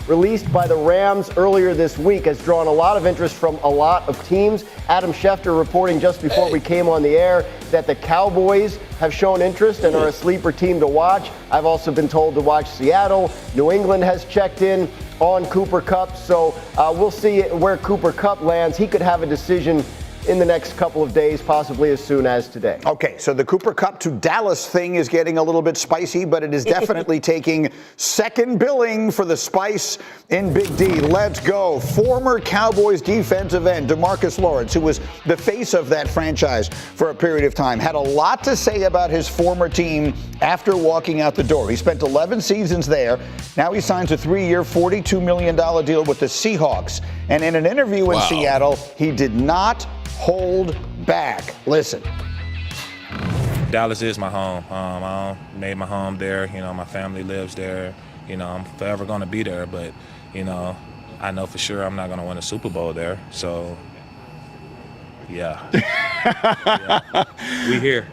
released by the Rams earlier this week has drawn a lot of interest from a lot of teams. Adam Schefter reporting just before we came on the air that the Cowboys have shown interest and are a sleeper team to watch. I've also been told to watch Seattle. New England has checked in on Cooper Kupp. So we'll see where Cooper Kupp lands. He could have a decision in the next couple of days, possibly as soon as today. Okay, so the Cooper Kupp to Dallas thing is getting a little bit spicy, but it is definitely taking second billing for the spice in Big D. Let's go. Former Cowboys defensive end DeMarcus Lawrence, who was the face of that franchise for a period of time, had a lot to say about his former team after walking out the door. He spent 11 seasons there. Now he signs a 3-year, $42 million deal with the Seahawks. And in an interview in Seattle, he did not hold back. Listen. Dallas is my home. I made my home there. You know, my family lives there. You know, I'm forever going to be there. But, you know, I know for sure I'm not going to win a Super Bowl there. So, yeah. We here.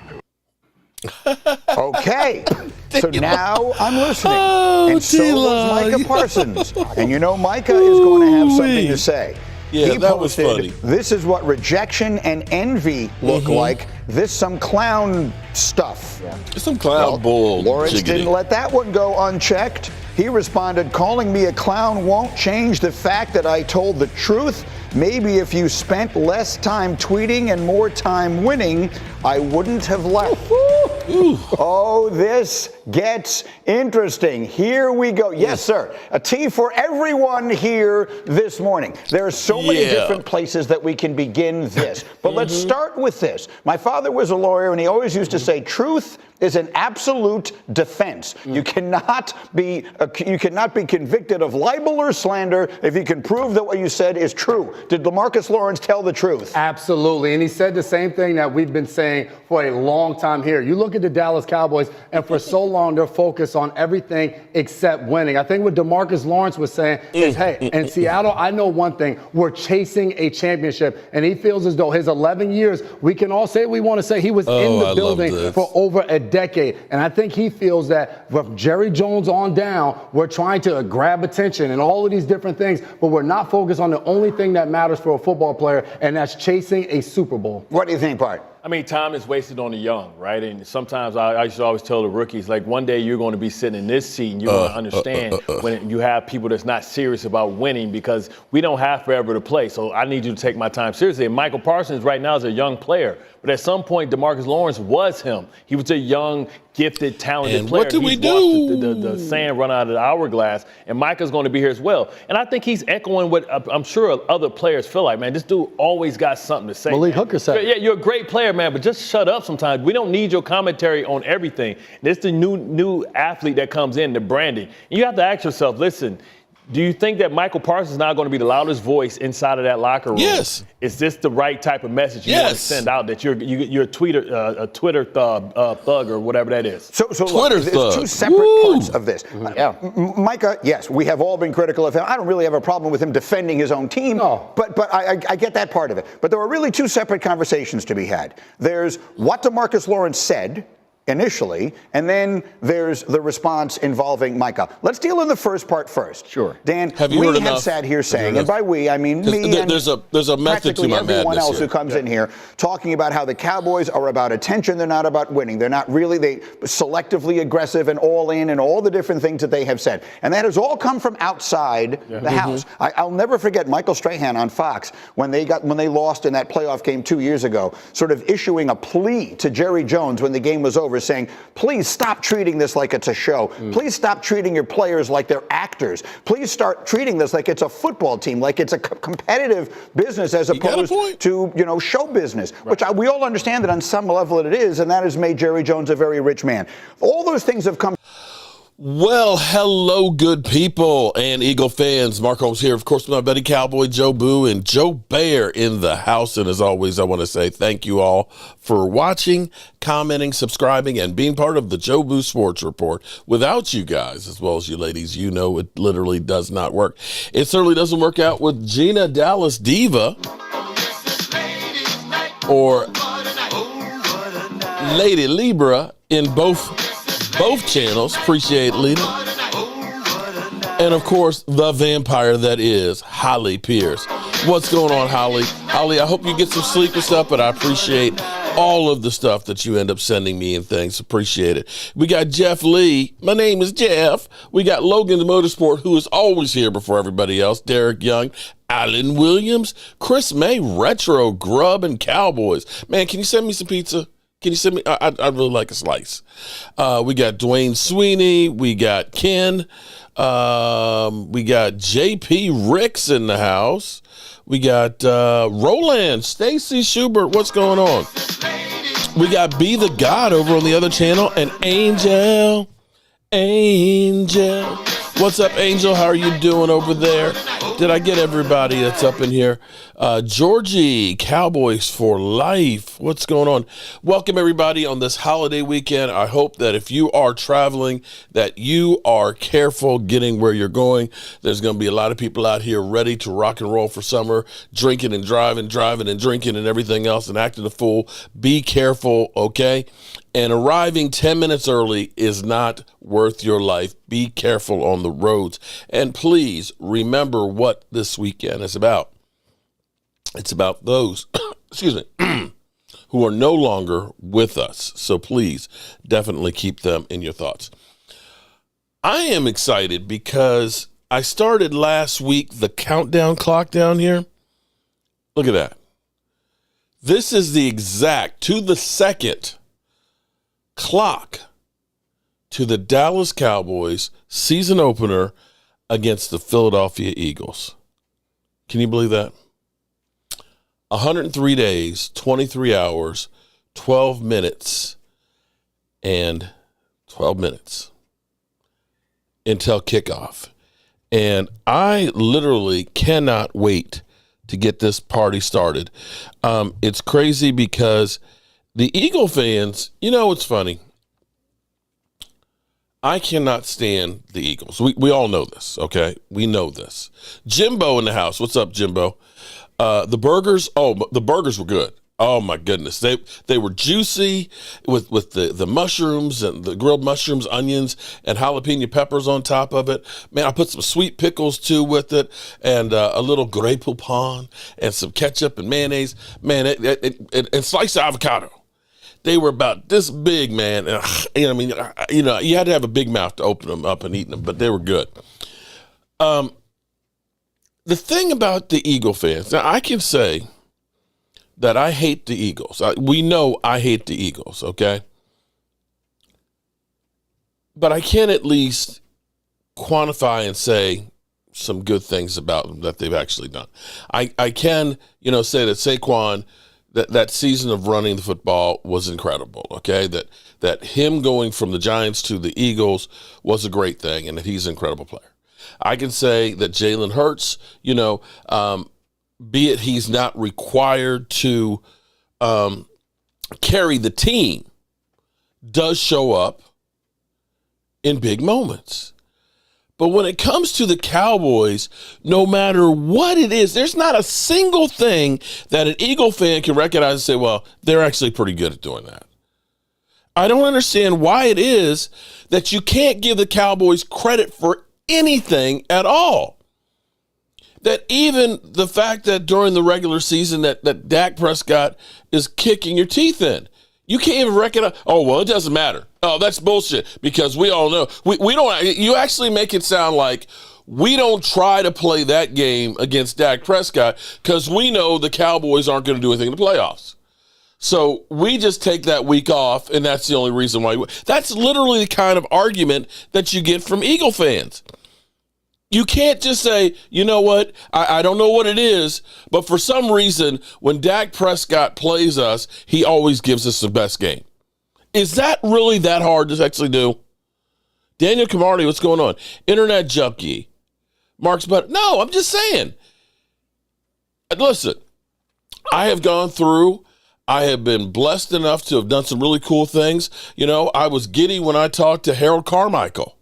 Okay. So now I'm listening. And so was Micah Parsons. And you know Micah is going to have something to say. Yeah, he that was funny. This is what rejection and envy look like. This some clown stuff. Yeah. Some clown bull. Lawrence didn't let that one go unchecked. He responded, calling me a clown won't change the fact that I told the truth. Maybe if you spent less time tweeting and more time winning, I wouldn't have left. Oh, this gets interesting. Here we go. Yes, sir. A tea for everyone here this morning. There are so many different places that we can begin this. But let's start with this. My father was a lawyer, and he always used to say, truth is an absolute defense. You cannot be convicted of libel or slander if you can prove that what you said is true. Did DeMarcus Lawrence tell the truth? Absolutely. And he said the same thing that we've been saying for a long time here. You look at the Dallas Cowboys, and for so long they're focused on everything except winning. I think what DeMarcus Lawrence was saying is, hey, in Seattle, I know one thing. We're chasing a championship. And he feels as though his 11 years, we can all say we want to say he was in the building for over a decade. And I think he feels that from Jerry Jones on down, we're trying to grab attention and all of these different things, but we're not focused on the only thing that matters for a football player, and that's chasing a Super Bowl. What do you think, Bart? I mean, time is wasted on the young, right? And sometimes I used to always tell the rookies, like, one day you're going to be sitting in this seat and you're going to understand when you have people that's not serious about winning, because we don't have forever to play. So I need you to take my time seriously. And Michael Parsons right now is a young player. But at some point, DeMarcus Lawrence was him. He was a young, gifted, talented player. What do we do? The sand run out of the hourglass, and Micah's going to be here as well. And I think he's echoing what I'm sure other players feel like, man. This dude always got something to say. Malik Hooker said, yeah, you're a great player, man, but just shut up sometimes. We don't need your commentary on everything. This is the new athlete that comes in, the branding. And you have to ask yourself, listen, do you think that Michael Parsons is now going to be the loudest voice inside of that locker room? Yes. Is this the right type of message you want to send out, that you're a Twitter thug or whatever that is? So look, there's two separate parts of this. Micah, yes, we have all been critical of him. I don't really have a problem with him defending his own team, but I get that part of it. But there are really two separate conversations to be had. There's what DeMarcus Lawrence said initially, and then there's the response involving Micah. Let's deal in the first part first. Sure. Dan, have sat here saying, and by we, I mean me and there's a method to my everyone else here. who comes in here, talking about how the Cowboys are about attention, they're not about winning. They're not really, they selectively aggressive and all in and all the different things that they have said. And that has all come from outside the house. I'll never forget Michael Strahan on Fox when they lost in that playoff game 2 years ago, sort of issuing a plea to Jerry Jones when the game was over, saying, please stop treating this like it's a show. Please stop treating your players like they're actors. Please start treating this like it's a football team, like it's a competitive business as opposed to, show business, which we all understand that on some level it is, and that has made Jerry Jones a very rich man. All those things have come. Well, hello, good people and Eagle fans. Mark Holmes here, of course, with my buddy Cowboy Joe Boo and Joe Bear in the house. And as always, I want to say thank you all for watching, commenting, subscribing, and being part of the Joe Boo Sports Report. Without you guys, as well as you ladies, you know it literally does not work. It certainly doesn't work out with Gina Dallas Diva or Lady Libra in both channels. Appreciate it, Lita. And, of course, the vampire that is Holly Pierce. What's going on, Holly? Holly, I hope you get some sleep and stuff, but I appreciate all of the stuff that you end up sending me and things. Appreciate it. We got Jeff Lee. My name is Jeff. We got Logan the Motorsport, who is always here before everybody else. Derek Young, Alan Williams, Chris May, Retro, Grub, and Cowboys. Man, can you send me some pizza? Can you send me? I'd really like a slice. We got Dwayne Sweeney. We got Ken. We got JP Ricks in the house. We got Roland, Stacy Schubert. What's going on? We got Be the God over on the other channel, and Angel. What's up, Angel? How are you doing over there? Did I get everybody that's up in here? Georgie, Cowboys for life. What's going on? Welcome, everybody, on this holiday weekend. I hope that if you are traveling, that you are careful getting where you're going. There's going to be a lot of people out here ready to rock and roll for summer, drinking and driving and drinking and everything else and acting a fool. Be careful, okay? And arriving 10 minutes early is not worth your life. Be careful on the roads. And please remember what this weekend is about. It's about those, excuse me, who are no longer with us. So please definitely keep them in your thoughts. I am excited because I started last week the countdown clock down here. Look at that. This is the exact, to the second, clock to the Dallas Cowboys season opener against the Philadelphia Eagles. Can you believe that? 103 days, 23 hours, 12 minutes, and 12 minutes until kickoff. And I literally cannot wait to get this party started. It's crazy because the Eagle fans, you know, it's funny. I cannot stand the Eagles. We all know this, okay? We know this. Jimbo in the house. What's up, Jimbo? The burgers were good. Oh, my goodness. They were juicy with the mushrooms and the grilled mushrooms, onions, and jalapeno peppers on top of it. Man, I put some sweet pickles, too, with it, and a little Grey Poupon and some ketchup and mayonnaise. Man, and sliced avocado. They were about this big, man. And, you had to have a big mouth to open them up and eat them, but they were good. The thing about the Eagle fans, now I can say that I hate the Eagles. We know I hate the Eagles, okay? But I can at least quantify and say some good things about them that they've actually done. I can, say that Saquon, that season of running the football was incredible, okay? That him going from the Giants to the Eagles was a great thing, and that he's an incredible player. I can say that Jalen Hurts, be it he's not required to carry the team, does show up in big moments. But when it comes to the Cowboys, no matter what it is, there's not a single thing that an Eagle fan can recognize and say, well, they're actually pretty good at doing that. I don't understand why it is that you can't give the Cowboys credit for anything at all. That even the fact that during the regular season that Dak Prescott is kicking your teeth in, you can't even recognize, oh, well, it doesn't matter. Oh, that's bullshit, because we all know. We don't, you actually make it sound like we don't try to play that game against Dak Prescott because we know the Cowboys aren't going to do anything in the playoffs. So we just take that week off, and that's the only reason why. That's literally the kind of argument that you get from Eagle fans. You can't just say, you know what, I don't know what it is, but for some reason, when Dak Prescott plays us, he always gives us the best game. Is that really that hard to actually do? Daniel Camardi, what's going on? Internet Junkie. Mark's but no, I'm just saying. Listen, I have gone through, I have been blessed enough to have done some really cool things. I was giddy when I talked to Harold Carmichael.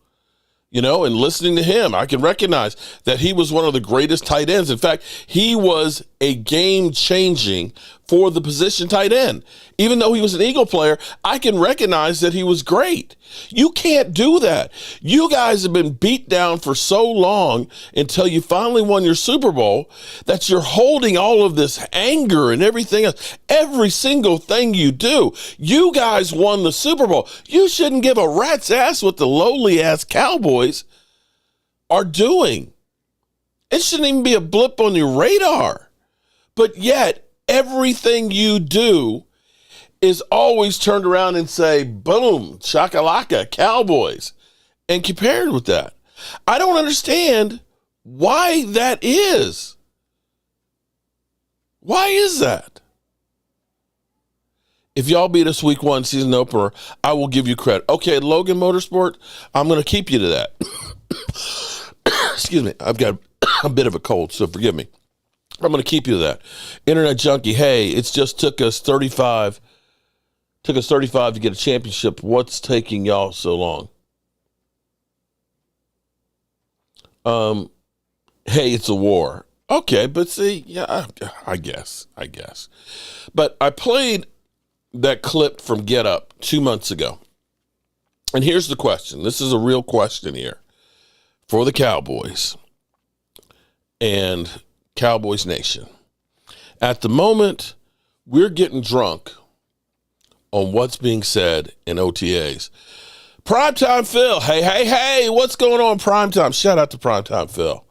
And listening to him, I can recognize that he was one of the greatest tight ends. In fact, he was a game-changing for the position tight end. Even though he was an Eagle player, I can recognize that he was great. You can't do that. You guys have been beat down for so long until you finally won your Super Bowl that you're holding all of this anger and everything else. Every single thing you do. You guys won the Super Bowl. You shouldn't give a rat's ass what the lowly ass Cowboys are doing. It shouldn't even be a blip on your radar. But yet, everything you do is always turned around and say, boom, shakalaka, Cowboys, and compared with that. I don't understand why that is. Why is that? If y'all beat us week 1 season opener, I will give you credit. Okay, Logan Motorsport, I'm going to keep you to that. Excuse me, I've got a bit of a cold, so forgive me. I'm going to keep you to that. Internet Junkie, hey, it's just took us 35 to get a championship. What's taking y'all so long? Hey, it's a war. Okay, but see, yeah, I guess. But I played that clip from Get Up 2 months ago. And here's the question. This is a real question here for the Cowboys and Cowboys Nation. At the moment, we're getting drunk on what's being said in OTAs. Primetime Phil, hey, what's going on, Primetime? Shout out to Primetime Phil.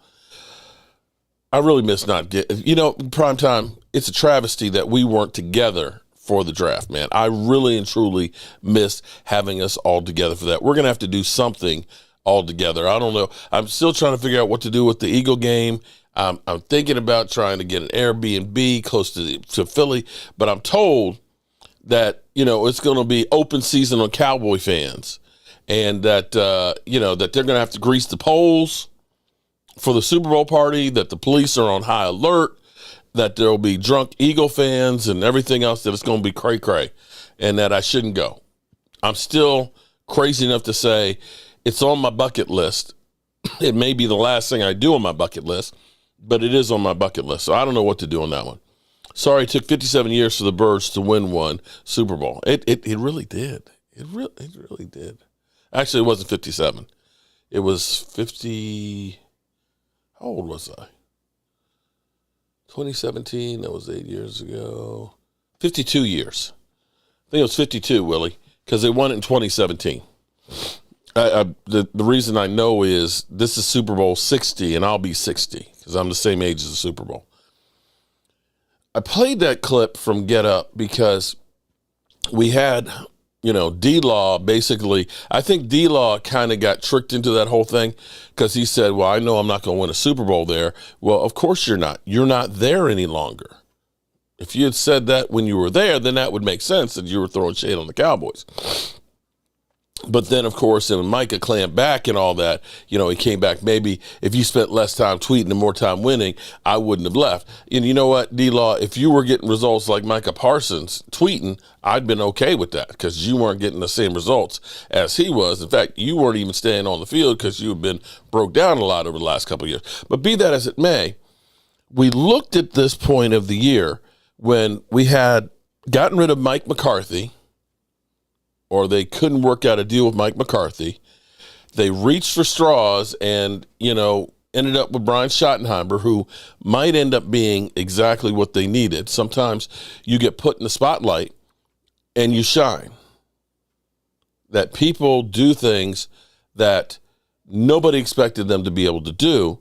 I really miss not getting, Primetime, it's a travesty that we weren't together for the draft, man. I really and truly miss having us all together for that. We're going to have to do something all together. I don't know. I'm still trying to figure out what to do with the Eagle game. I'm thinking about trying to get an Airbnb close to Philly, but I'm told that, it's going to be open season on Cowboy fans and that, that they're going to have to grease the poles for the Super Bowl party, that the police are on high alert, that there will be drunk Eagle fans and everything else, that it's going to be cray-cray and that I shouldn't go. I'm still crazy enough to say it's on my bucket list. It may be the last thing I do on my bucket list, but it is on my bucket list, so I don't know what to do on that one. Sorry, it took 57 years for the Birds to win one Super Bowl. It really did. It really did. Actually, it wasn't 57. It was 50. How old was I? 2017. That was 8 years ago. 52 years. I think it was 52, Willie, because they won it in 2017. The reason I know is this is Super Bowl 60, and I'll be 60 because I'm the same age as the Super Bowl. I played that clip from Get Up because we had, D-Law basically. I think D-Law kind of got tricked into that whole thing because he said, well, I know I'm not going to win a Super Bowl there. Well, of course you're not. You're not there any longer. If you had said that when you were there, then that would make sense that you were throwing shade on the Cowboys. But then, of course, when Micah clamped back and all that, he came back. Maybe if you spent less time tweeting and more time winning, I wouldn't have left. And you know what, D-Law, if you were getting results like Micah Parsons tweeting, I'd been okay with that because you weren't getting the same results as he was. In fact, you weren't even staying on the field because you had been broke down a lot over the last couple of years. But be that as it may, we looked at this point of the year when we had gotten rid of Mike McCarthy, or they couldn't work out a deal with Mike McCarthy. They reached for straws and, ended up with Brian Schottenheimer, who might end up being exactly what they needed. Sometimes you get put in the spotlight and you shine. That people do things that nobody expected them to be able to do,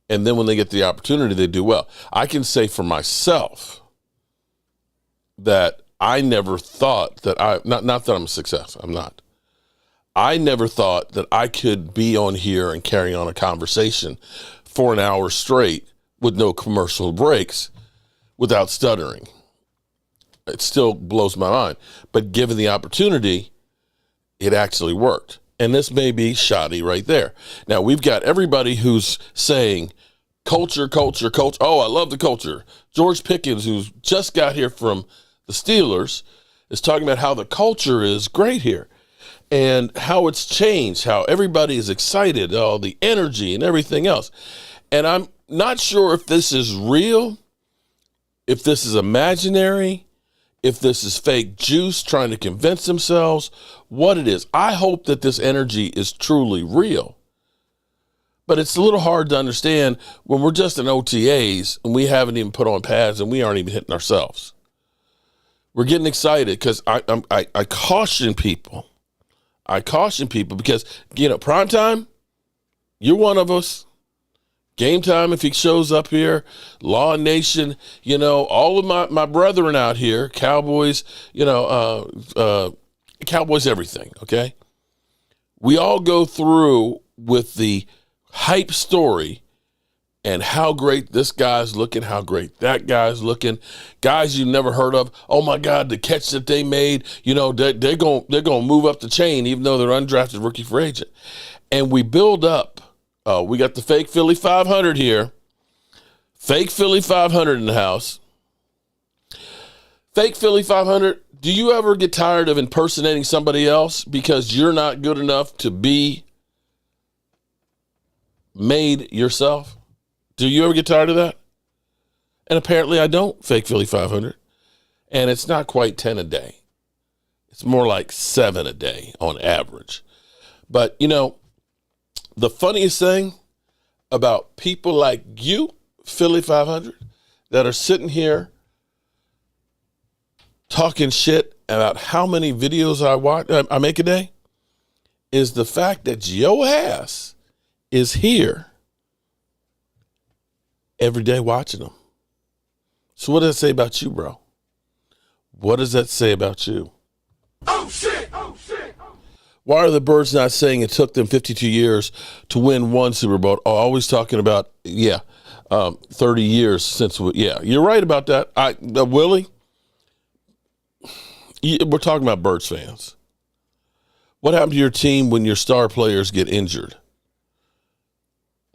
and then when they get the opportunity, they do well. I can say for myself that I never thought that not that I'm a success. I'm not. I never thought that I could be on here and carry on a conversation for an hour straight with no commercial breaks without stuttering. It still blows my mind. But given the opportunity, it actually worked. And this may be shoddy right there. Now, we've got everybody who's saying culture. Oh, I love the culture. George Pickens, who's just got here from the Steelers, is talking about how the culture is great here and how it's changed, how everybody is excited, all the energy and everything else. And I'm not sure if this is real if this is imaginary, if this is fake juice trying to convince themselves what it is. I hope that this energy is truly real. But it's a little hard to understand when we're just in OTAs and we haven't even put on pads and we aren't even hitting ourselves. We're getting excited because I caution people. I caution people because, prime time, you're one of us. Game time, if he shows up here, Law Nation, all of my brethren out here, Cowboys, Cowboys everything, okay? We all go through with the hype story and how great this guy's looking, how great that guy's looking, guys you never heard of. Oh my God, the catch that they made, they're gonna move up the chain even though they're undrafted rookie free agent. And we build up. We got the fake Philly 500 here. Fake Philly 500 in the house. Fake Philly 500. Do you ever get tired of impersonating somebody else because you're not good enough to be made yourself? Do you ever get tired of that? And apparently I don't, fake Philly 500. And it's not quite 10 a day. It's more like 7 a day on average. But, the funniest thing about people like you, Philly 500, that are sitting here talking shit about how many videos I make a day, is the fact that your ass is here every day watching them. So what does that say about you, bro? What does that say about you? Oh, shit! Oh, shit! Why are the Birds not saying it took them 52 years to win one Super Bowl? Oh, always talking about, 30 years since, you're right about that. Willie, we're talking about Birds fans. What happened to your team when your star players get injured?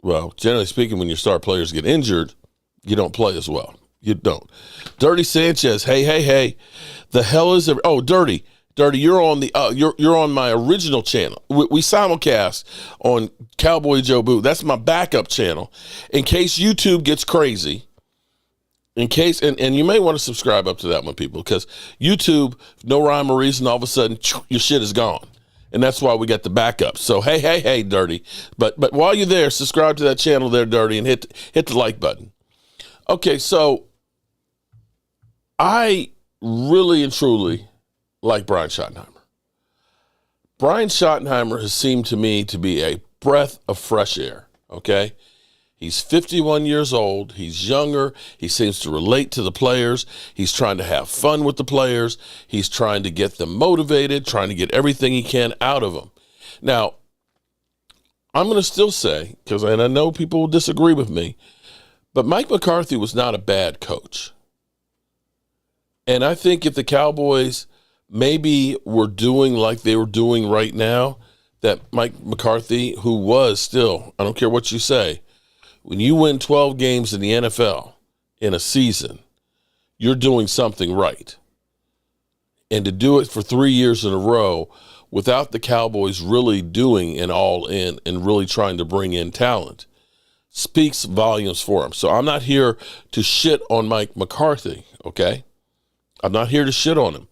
Well, generally speaking, when your star players get injured, you don't play as well. You don't. Dirty Sanchez, hey. The hell is there? Oh, Dirty, you're on the you're on my original channel. We simulcast on Cowboy Joe Boo. That's my backup channel in case YouTube gets crazy. In case, and you may want to subscribe up to that one, people, because YouTube, no rhyme or reason, all of a sudden your shit is gone. And that's why we got the backup. So hey, Dirty. But while you're there, subscribe to that channel there, Dirty, and hit the like button. Okay, so I really and truly like Brian Schottenheimer. Brian Schottenheimer has seemed to me to be a breath of fresh air, okay? He's 51 years old. He's younger. He seems to relate to the players. He's trying to have fun with the players. He's trying to get them motivated, trying to get everything he can out of them. Now, I'm going to still say, and I know people will disagree with me, but Mike McCarthy was not a bad coach. And I think if the Cowboys maybe were doing like they were doing right now, that Mike McCarthy, who was still, I don't care what you say, when you win 12 games in the NFL in a season, you're doing something right. And to do it for 3 years in a row without the Cowboys really doing an all-in and really trying to bring in talent speaks volumes for him. So I'm not here to shit on Mike McCarthy, okay? I'm not here to shit on him.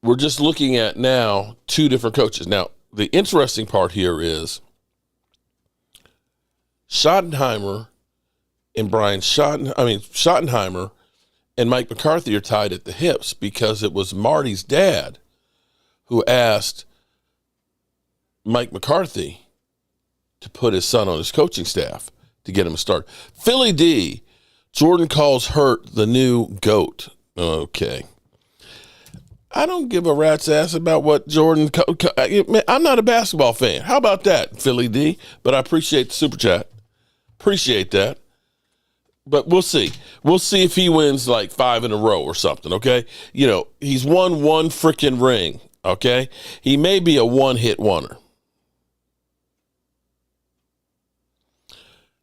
We're just looking at now two different coaches. Now, the interesting part here is Schottenheimer and Schottenheimer and Mike McCarthy are tied at the hips because it was Marty's dad who asked Mike McCarthy to put his son on his coaching staff to get him a start. Philly D, Jordan calls Hurt the new GOAT. Okay. I don't give a rat's ass about what Jordan. I'm not a basketball fan. How about that, Philly D? But I appreciate the super chat. Appreciate that. But we'll see. We'll see if he wins like 5 in a row or something, okay? He's won one freaking ring, okay? He may be a one-hit wonder.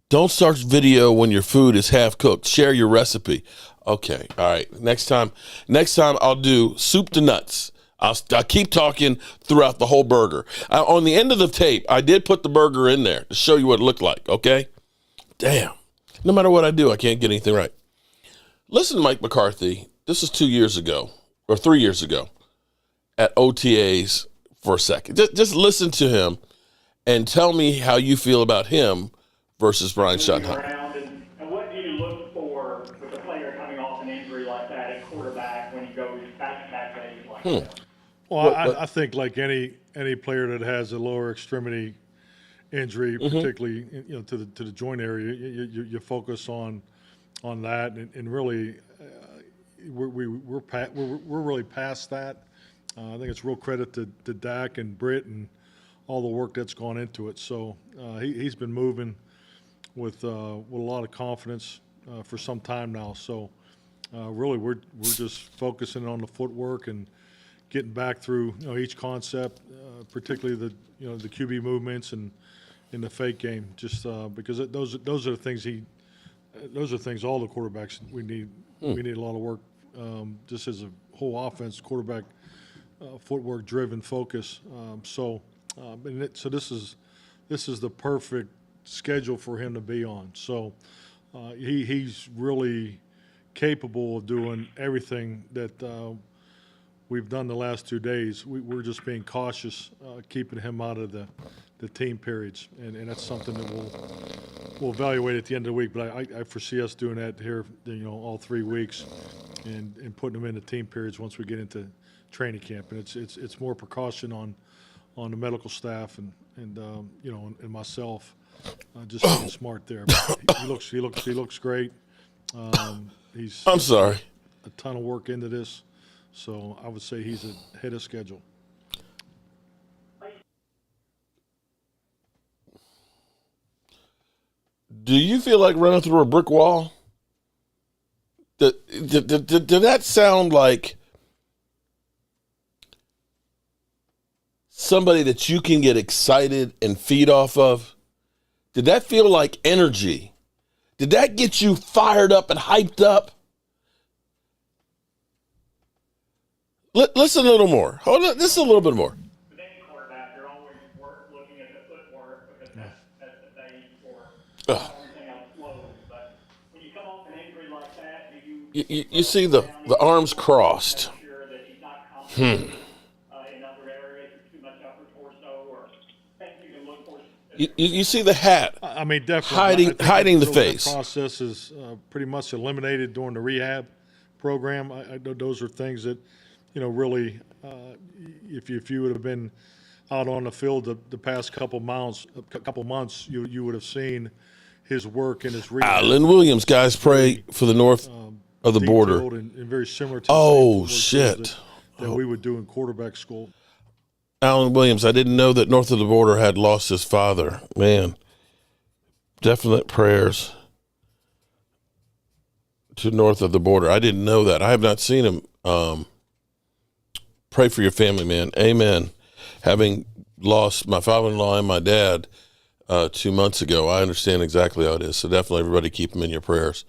Don't start video when your food is half cooked. Share your recipe. Okay, all right. Next time I'll do soup to nuts. I'll keep talking throughout the whole burger. On the end of the tape, I did put the burger in there to show you what it looked like, okay? Damn. No matter what I do, I can't get anything right. Listen to Mike McCarthy. This is 2 years ago or 3 years ago at OTAs for a second. Just listen to him and tell me how you feel about him versus Brian Schottenheimer. And what do you look for with a player coming off an injury like that at quarterback when he goes back-to-back days like that? Well, I think like any player that has a lower extremity injury, particularly to the joint area, you focus on that, and really we're really past that. I think it's real credit to Dak and Britt and all the work that's gone into it. So he's been moving with a lot of confidence for some time now. So really we're just focusing on the footwork and getting back through each concept, particularly the QB movements and in the fake game, just because those are the things all the quarterbacks we need. We need a lot of work, just as a whole offense, quarterback footwork driven focus. So this is the perfect schedule for him to be on. So he's really capable of doing everything that we've done the last 2 days. We're just being cautious, keeping him out of the team periods, and that's something that we'll evaluate at the end of the week. But I foresee us doing that here, all 3 weeks, and putting them in the team periods once we get into training camp. And it's more precaution on the medical staff and myself, just being smart there. But he looks great. I'm sorry. A ton of work into this. So I would say he's ahead of schedule. Do you feel like running through a brick wall? Did that sound like somebody that you can get excited and feed off of? Did that feel like energy? Did that get you fired up and hyped up? Listen a little more. Hold on, just a little bit more. With any quarterback, you're always looking at the footwork because that's the base for everything else flows. But when you come off an injury like that, you see the arms crossed. Sure that he's not confident in other areas, too much upper torso, or things you can look for. You see the hat. I mean, definitely hiding the face. The process is pretty much eliminated during the rehab program. I know those are things that, really, if you would have been out on the field the past couple months, you would have seen his work and his rehab. Alan Williams, guys, pray for the north of the border. And very similar to oh shit that we would do in quarterback school. Alan Williams, I didn't know that north of the border had lost his father. Man, definite prayers to north of the border. I didn't know that. I have not seen him. Pray for your family, man. Amen. Having lost my father-in-law and my dad 2 months ago, I understand exactly how it is. So definitely everybody keep him in your prayers.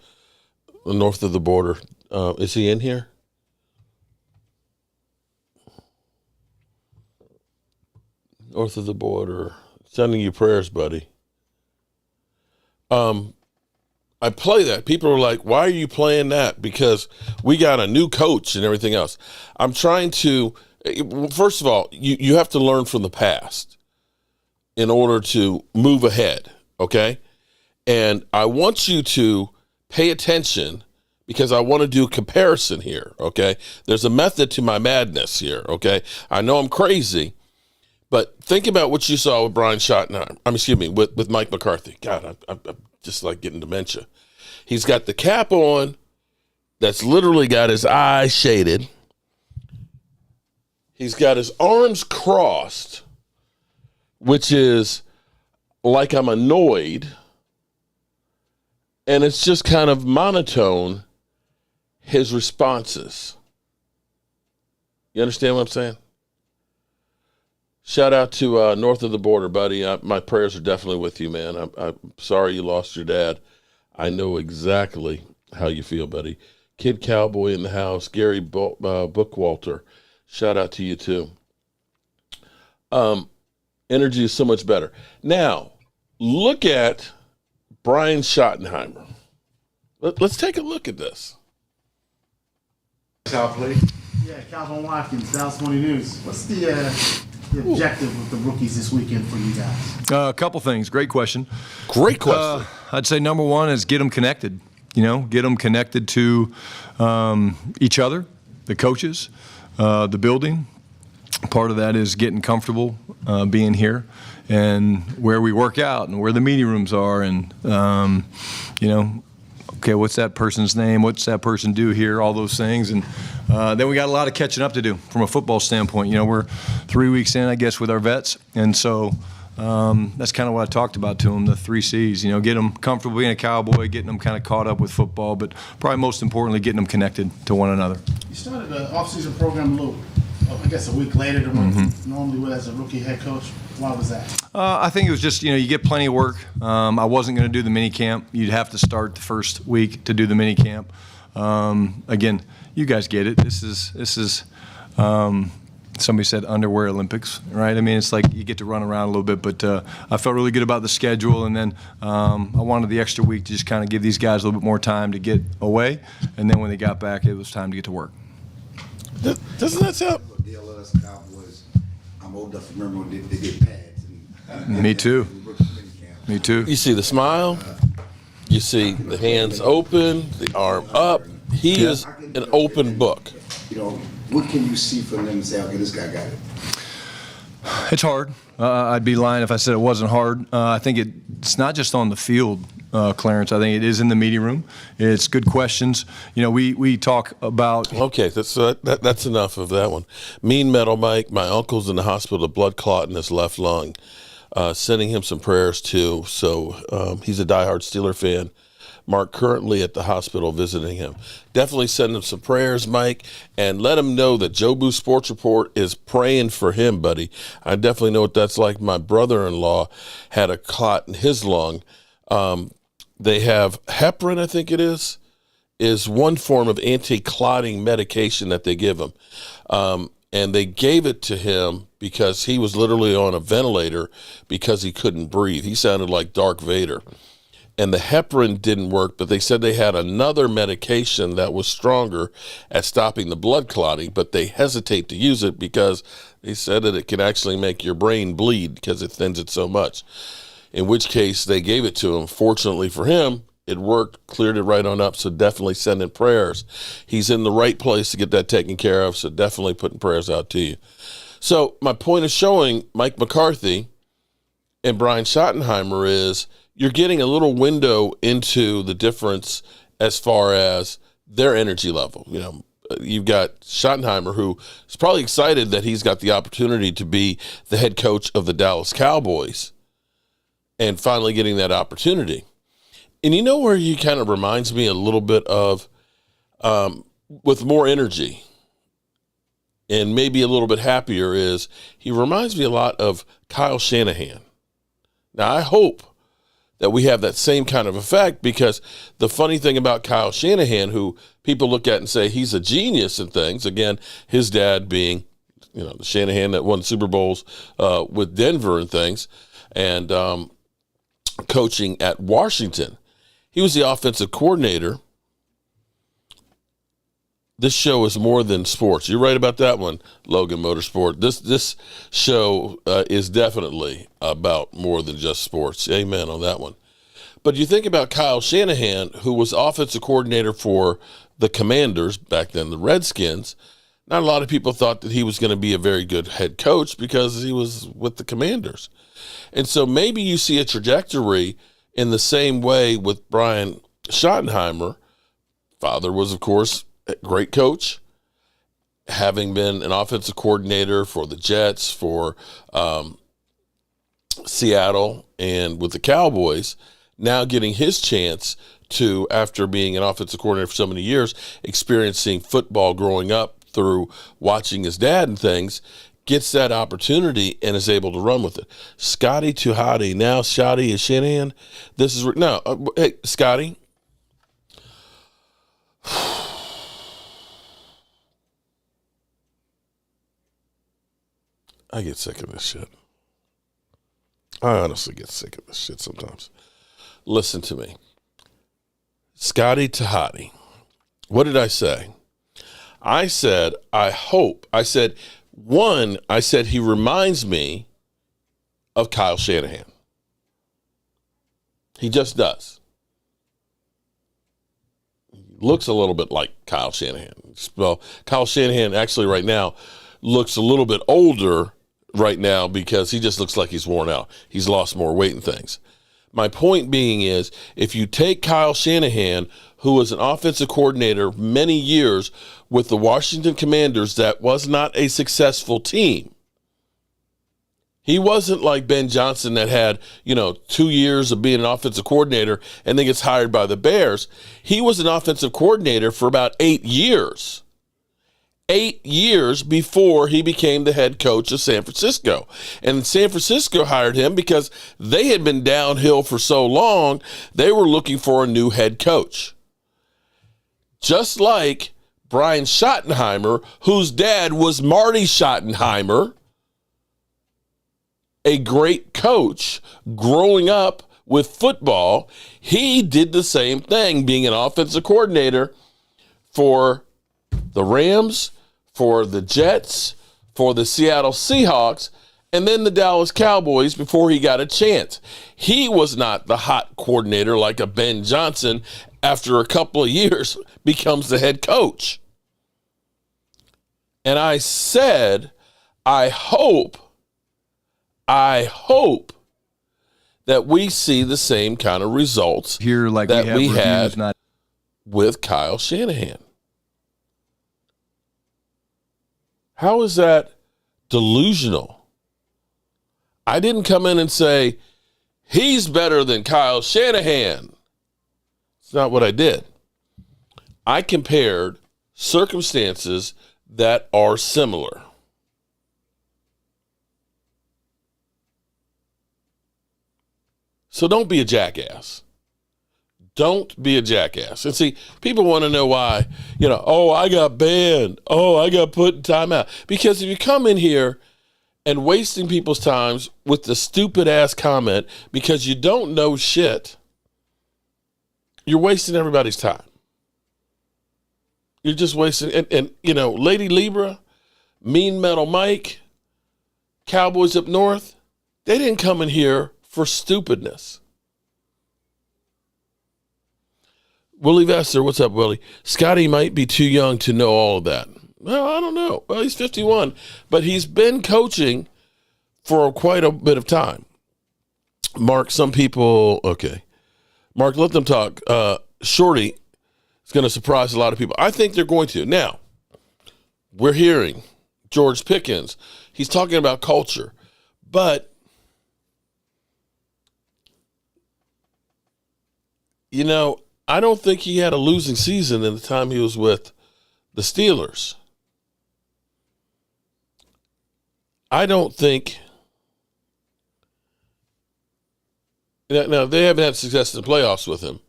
North of the border. Is he in here? North of the border. Sending you prayers, buddy. I play that. People are like, why are you playing that? Because we got a new coach and everything else. I'm trying to, first of all, you have to learn from the past in order to move ahead, okay? And I want you to pay attention because I want to do a comparison here, okay? There's a method to my madness here, okay? I know I'm crazy, but think about what you saw with Brian Schottenheimer. With Mike McCarthy. God, I'm just like getting dementia. He's got the cap on that's literally got his eyes shaded. He's got his arms crossed, which is like I'm annoyed. And it's just kind of monotone, his responses. You understand what I'm saying? Shout out to north of the border, buddy. My prayers are definitely with you, man. I'm sorry you lost your dad. I know exactly how you feel, buddy. Kid Cowboy in the house, Gary Bookwalter. Shout out to you, too. Energy is so much better. Now, look at Brian Schottenheimer. Let's take a look at this. South, please. Yeah, Calvin Watkins, Dallas Morning News. What's the objective of the rookies this weekend for you guys? A couple things. Great question. Great question. I'd say number one is get them connected. Get them connected to each other, the coaches, the building. Part of that is getting comfortable being here and where we work out and where the meeting rooms are and, okay, what's that person's name? What's that person do here? All those things. And then we got a lot of catching up to do from a football standpoint. We're 3 weeks in, I guess, with our vets. And so that's kind of what I talked about to them, the 3 C's. Get them comfortable being a Cowboy, getting them kind of caught up with football, but probably most importantly, getting them connected to one another. You started the offseason program a week later than what you normally would as a rookie head coach. Why was that? I think it was just, you get plenty of work. I wasn't going to do the mini camp. You'd have to start the first week to do the mini camp. Again, you guys get it. This is somebody said underwear Olympics, right? I mean, it's like you get to run around a little bit, but I felt really good about the schedule, and then I wanted the extra week to just kind of give these guys a little bit more time to get away, and then when they got back, it was time to get to work. Doesn't that sound? Cowboys, I'm old enough to remember when they did pads. Me too. Me too. You see the smile. You see the hands open, the arm up. He is an open book. What can you see from them and say, okay, this guy got it? It's hard. I'd be lying if I said it wasn't hard. I think it's not just on the field, Clarence. I think it is in the meeting room. It's good questions. We talk about. Okay, that's enough of that one. Mean Metal Mike, my uncle's in the hospital, a blood clot in his left lung. Sending him some prayers too. So he's a diehard Steeler fan. Mark currently at the hospital visiting him. Definitely send him some prayers, Mike, and let him know that Joe Boo Sports Report is praying for him, buddy. I definitely know what that's like. My brother-in-law had a clot in his lung. They have heparin, I think it is one form of anti-clotting medication that they give him. And they gave it to him because he was literally on a ventilator because he couldn't breathe. He sounded like Darth Vader. And the heparin didn't work, but they said they had another medication that was stronger at stopping the blood clotting, but they hesitate to use it because they said that it can actually make your brain bleed because it thins it so much. In which case, they gave it to him. Fortunately for him, it worked, cleared it right on up, so definitely send in prayers. He's in the right place to get that taken care of, so definitely putting prayers out to you. So my point of showing Mike McCarthy and Brian Schottenheimer is you're getting a little window into the difference as far as their energy level. You've got Schottenheimer, who is probably excited that he's got the opportunity to be the head coach of the Dallas Cowboys and finally getting that opportunity. And you know where he kind of reminds me a little bit of, with more energy and maybe a little bit happier, is he reminds me a lot of Kyle Shanahan. Now, I hope that we have that same kind of effect, because the funny thing about Kyle Shanahan, who people look at and say he's a genius and things, again, his dad being, the Shanahan that won Super Bowls with Denver and things, and coaching at Washington. He was the offensive coordinator. This show is more than sports. You're right about that one, Logan Motorsport. This show is definitely about more than just sports. Amen on that one. But you think about Kyle Shanahan, who was offensive coordinator for the Commanders, back then the Redskins. Not a lot of people thought that he was going to be a very good head coach because he was with the Commanders. And so maybe you see a trajectory in the same way with Brian Schottenheimer. Father was, of course, a great coach, having been an offensive coordinator for the Jets, for Seattle, and with the Cowboys, now getting his chance to, after being an offensive coordinator for so many years, experiencing football growing up through watching his dad and things, gets that opportunity and is able to run with it. Scotty to Hottie. Now Shotty is Shanahan. This is hey, Scotty. I get sick of this shit. I honestly get sick of this shit sometimes. Listen to me. Scotty to Hottie. What did I say? I said, I hope. I said, one, I said he reminds me of Kyle Shanahan. He just does. He looks a little bit like Kyle Shanahan. Well, Kyle Shanahan actually right now looks a little bit older right now because he just looks like he's worn out. He's lost more weight and things. My point being is, if you take Kyle Shanahan, who was an offensive coordinator many years with the Washington Commanders, that was not a successful team. He wasn't like Ben Johnson that had, 2 years of being an offensive coordinator and then gets hired by the Bears. He was an offensive coordinator for about 8 years. 8 years before he became the head coach of San Francisco. And San Francisco hired him because they had been downhill for so long, they were looking for a new head coach. Just like Brian Schottenheimer, whose dad was Marty Schottenheimer, a great coach growing up with football, he did the same thing, being an offensive coordinator for the Rams, for the Jets, for the Seattle Seahawks, and then the Dallas Cowboys before he got a chance. He was not the hot coordinator like a Ben Johnson. After a couple of years, becomes the head coach. And I said, I hope that we see the same kind of results Here, like that we had not- with Kyle Shanahan. How is that delusional? I didn't come in and say, he's better than Kyle Shanahan. It's not what I did. I compared circumstances that are similar. So don't be a jackass. Don't be a jackass. And see, people want to know why, I got banned. Oh, I got put in timeout. Because if you come in here and wasting people's times with the stupid ass comment because you don't know shit, you're wasting everybody's time. You're just wasting, and Lady Libra, Mean Metal Mike, Cowboys Up North, they didn't come in here for stupidness. Willie Vester, what's up, Willie? Scotty might be too young to know all of that. Well, I don't know. Well, he's 51, but he's been coaching for quite a bit of time. Mark, some people, okay. Mark, let them talk. Shorty is going to surprise a lot of people. I think they're going to. Now, we're hearing George Pickens. He's talking about culture. But, I don't think he had a losing season in the time he was with the Steelers. I don't think. Now, they haven't had success in the playoffs with him,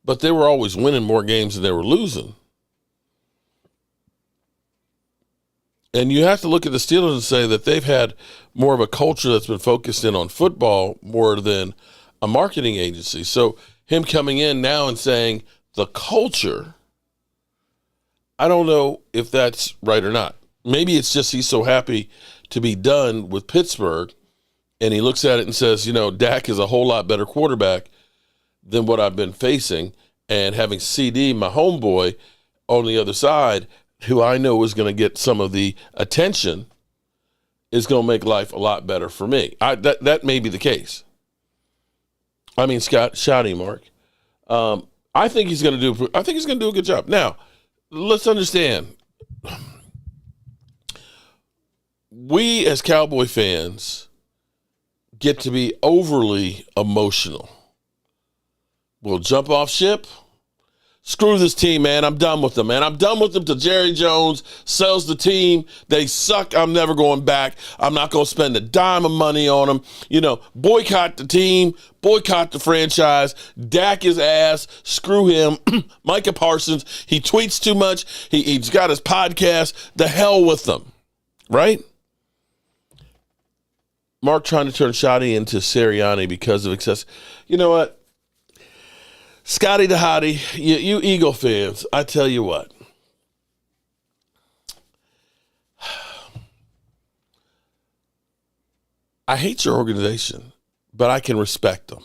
but they were always winning more games than they were losing. And you have to look at the Steelers and say that they've had more of a culture that's been focused in on football more than a marketing agency. So him coming in now and saying the culture, I don't know if that's right or not. Maybe it's just he's so happy to be done with Pittsburgh, and he looks at it and says, Dak is a whole lot better quarterback than what I've been facing, and having CD, my homeboy, on the other side, who I know is going to get some of the attention, is going to make life a lot better for me. That may be the case. I mean, Scott, shouting Mark. I think he's going to do a good job. Now, let's understand. We as Cowboy fans get to be overly emotional. We'll jump off ship. Screw this team, man. I'm done with them, man. I'm done with them till Jerry Jones sells the team. They suck. I'm never going back. I'm not going to spend a dime of money on them. Boycott the team. Boycott the franchise. Dak his ass. Screw him. Micah Parsons, he tweets too much. He's got his podcast. The hell with them. Right? Mark trying to turn Shotty into Sirianni because of excess. You know what? Scotty the Hottie, you Eagle fans, I tell you what. I hate your organization, but I can respect them.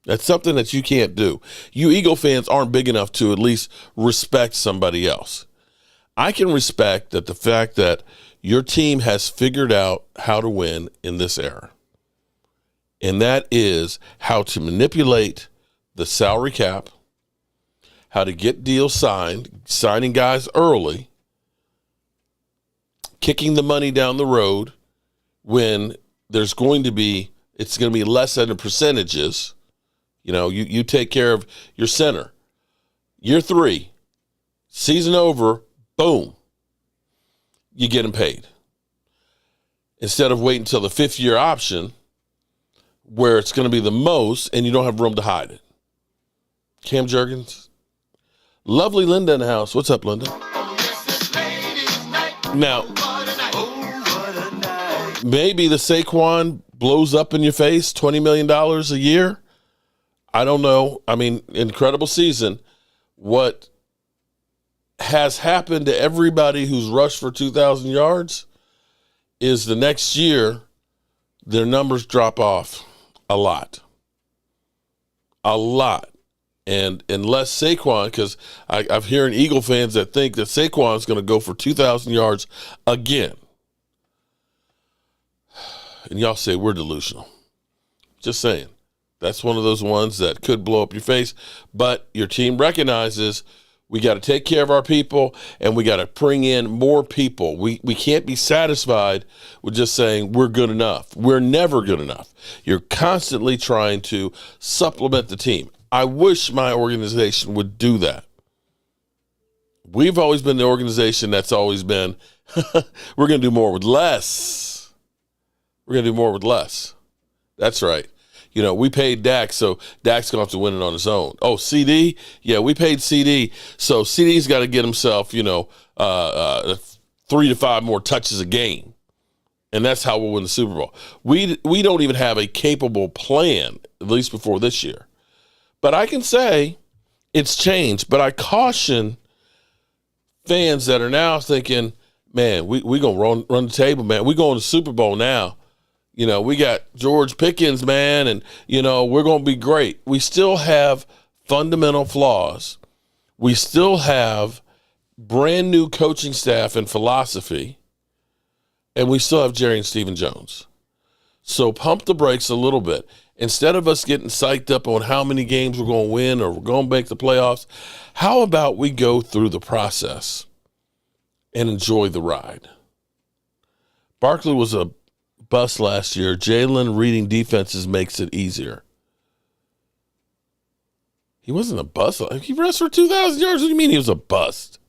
That's something that you can't do. You Eagle fans aren't big enough to at least respect somebody else. I can respect that the fact that your team has figured out how to win in this era. And that is how to manipulate the salary cap, how to get deals signed, signing guys early, kicking the money down the road when it's going to be less than the percentages. You take care of your center. Year 3, season over, boom, you get him paid. Instead of waiting until the 5th-year option where it's going to be the most and you don't have room to hide it. Cam Jurgens. Lovely Linda in the house. What's up, Linda? Now, maybe the Saquon blows up in your face, $20 million a year. I don't know. I mean, incredible season. What has happened to everybody who's rushed for 2,000 yards is the next year their numbers drop off a lot. A lot. And unless Saquon, because I'm hearing Eagle fans that think that Saquon's going to go for 2,000 yards again. And y'all say we're delusional. Just saying. That's one of those ones that could blow up your face. But your team recognizes we got to take care of our people and we got to bring in more people. We can't be satisfied with just saying we're good enough. We're never good enough. You're constantly trying to supplement the team. I wish my organization would do that. We've always been the organization that's always been, we're going to do more with less. We're going to do more with less. That's right. We paid Dak, so Dak's going to have to win it on his own. Oh, CD? Yeah, we paid CD, so CD's got to get himself, 3 to 5 more touches a game. And that's how we'll win the Super Bowl. We don't even have a capable plan, at least before this year. But I can say it's changed. But I caution fans that are now thinking, man, we going to run the table, man. We going to the Super Bowl now. We got George Pickens, man, and, we're going to be great. We still have fundamental flaws. We still have brand new coaching staff and philosophy, and we still have Jerry and Stephen Jones. So pump the brakes a little bit. Instead of us getting psyched up on how many games we're going to win or we're going to make the playoffs, how about we go through the process and enjoy the ride? Barkley was a bust last year. Jalen reading defenses makes it easier. He wasn't a bust. He rushed for 2,000 yards. What do you mean he was a bust?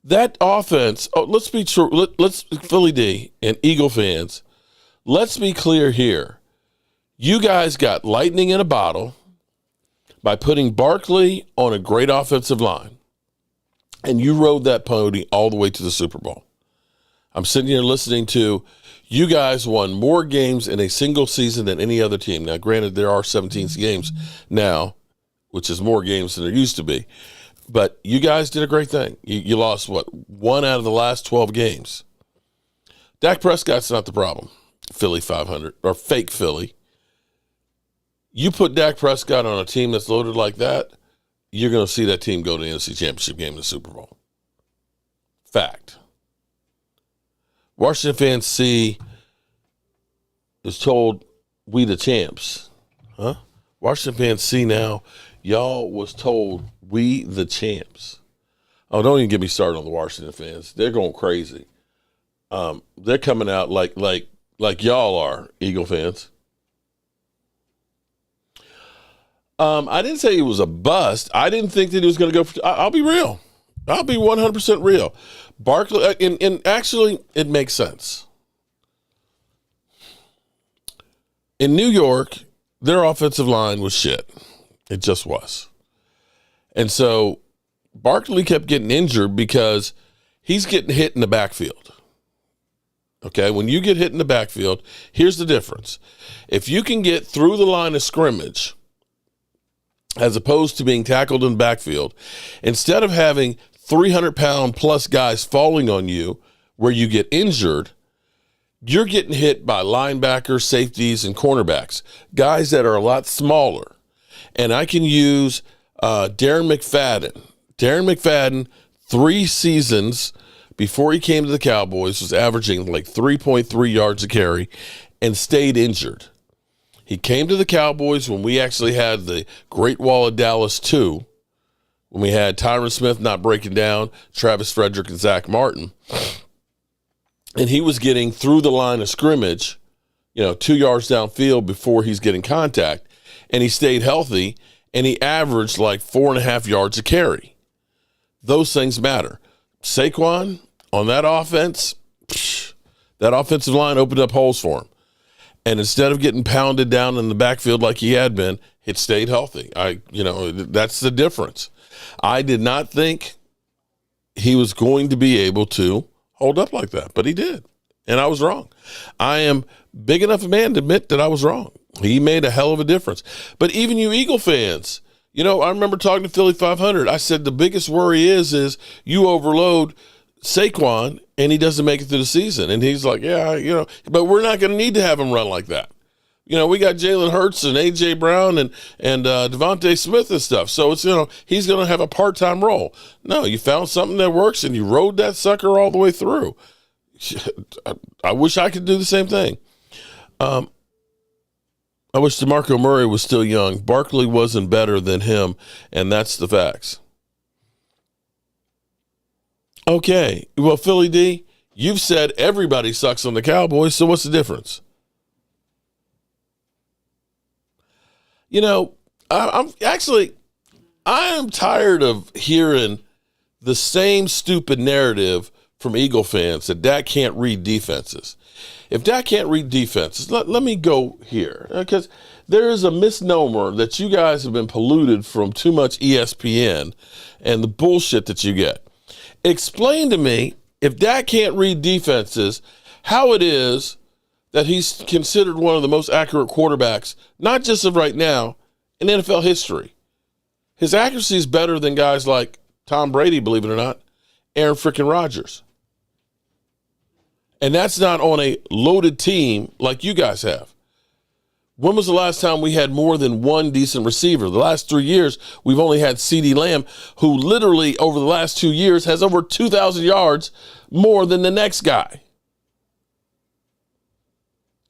That offense, let's be true. Let's Philly D and Eagle fans, let's be clear here. You guys got lightning in a bottle by putting Barkley on a great offensive line, and you rode that pony all the way to the Super Bowl. I'm sitting here listening to you guys won more games in a single season than any other team. Now, granted, there are 17 games now, which is more games than there used to be. But you guys did a great thing. You lost, 1 out of the last 12 games. Dak Prescott's not the problem. Philly 500, or fake Philly. You put Dak Prescott on a team that's loaded like that, you're going to see that team go to the NFC Championship game in the Super Bowl. Fact. Washington fans is told we the champs. Huh? Washington fans see now, y'all was told we the champs. Oh, don't even get me started on the Washington fans. They're going crazy. They're coming out like y'all are, Eagle fans. I didn't say he was a bust. I didn't think that he was going to go for. I'll be real. I'll be 100% real. Barkley, and actually, it makes sense. In New York, their offensive line was shit. It just was. And so Barkley kept getting injured because he's getting hit in the backfield. Okay, when you get hit in the backfield, here's the difference. If you can get through the line of scrimmage, as opposed to being tackled in the backfield, instead of having 300-pound plus guys falling on you where you get injured, you're getting hit by linebackers, safeties, and cornerbacks, guys that are a lot smaller. And I can use Darren McFadden. Darren McFadden, 3 seasons before he came to the Cowboys, was averaging like 3.3 yards a carry and stayed injured. He came to the Cowboys when we actually had the Great Wall of Dallas 2, when we had Tyron Smith not breaking down, Travis Frederick, and Zach Martin. And he was getting through the line of scrimmage, 2 yards downfield before he's getting contact. And he stayed healthy, and he averaged like 4.5 yards a carry. Those things matter. Saquon, on that offense, that offensive line opened up holes for him. And instead of getting pounded down in the backfield like he had been, it stayed healthy. That's the difference. I did not think he was going to be able to hold up like that, but he did. And I was wrong. I am big enough a man to admit that I was wrong. He made a hell of a difference. But even you Eagle fans, I remember talking to Philly 500. I said the biggest worry is you overload Saquon and he doesn't make it through the season. And he's like, yeah, but we're not going to need to have him run like that. We got Jalen Hurts and A.J. Brown and Devontae Smith and stuff. So it's, he's going to have a part-time role. No, you found something that works and you rode that sucker all the way through. I wish I could do the same thing. I wish DeMarco Murray was still young. Barkley wasn't better than him, and that's the facts. Okay, well, Philly D, you've said everybody sucks on the Cowboys, so what's the difference? I'm tired of hearing the same stupid narrative from Eagle fans that Dak can't read defenses. If Dak can't read defenses, let me go here, because there is a misnomer that you guys have been polluted from too much ESPN and the bullshit that you get. Explain to me, if Dak can't read defenses, how it is that he's considered one of the most accurate quarterbacks, not just of right now, in NFL history. His accuracy is better than guys like Tom Brady, believe it or not, Aaron frickin' Rodgers. And that's not on a loaded team like you guys have. When was the last time we had more than one decent receiver? The last 3 years, we've only had CeeDee Lamb, who literally over the last 2 years has over 2,000 yards more than the next guy.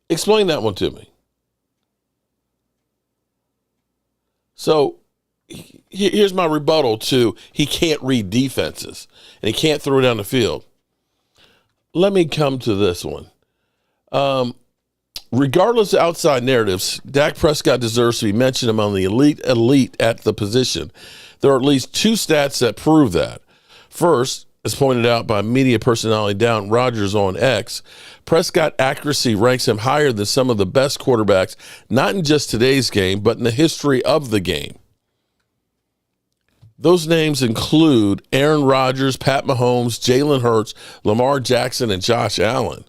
Explain that one to me. So here's my rebuttal to he can't read defenses and he can't throw down the field. Let me come to this one. Regardless of outside narratives, Dak Prescott deserves to be mentioned among the elite at the position. There are at least 2 stats that prove that. First, as pointed out by media personality Down Rodgers on X, Prescott accuracy ranks him higher than some of the best quarterbacks, not in just today's game, but in the history of the game. Those names include Aaron Rodgers, Pat Mahomes, Jalen Hurts, Lamar Jackson, and Josh Allen.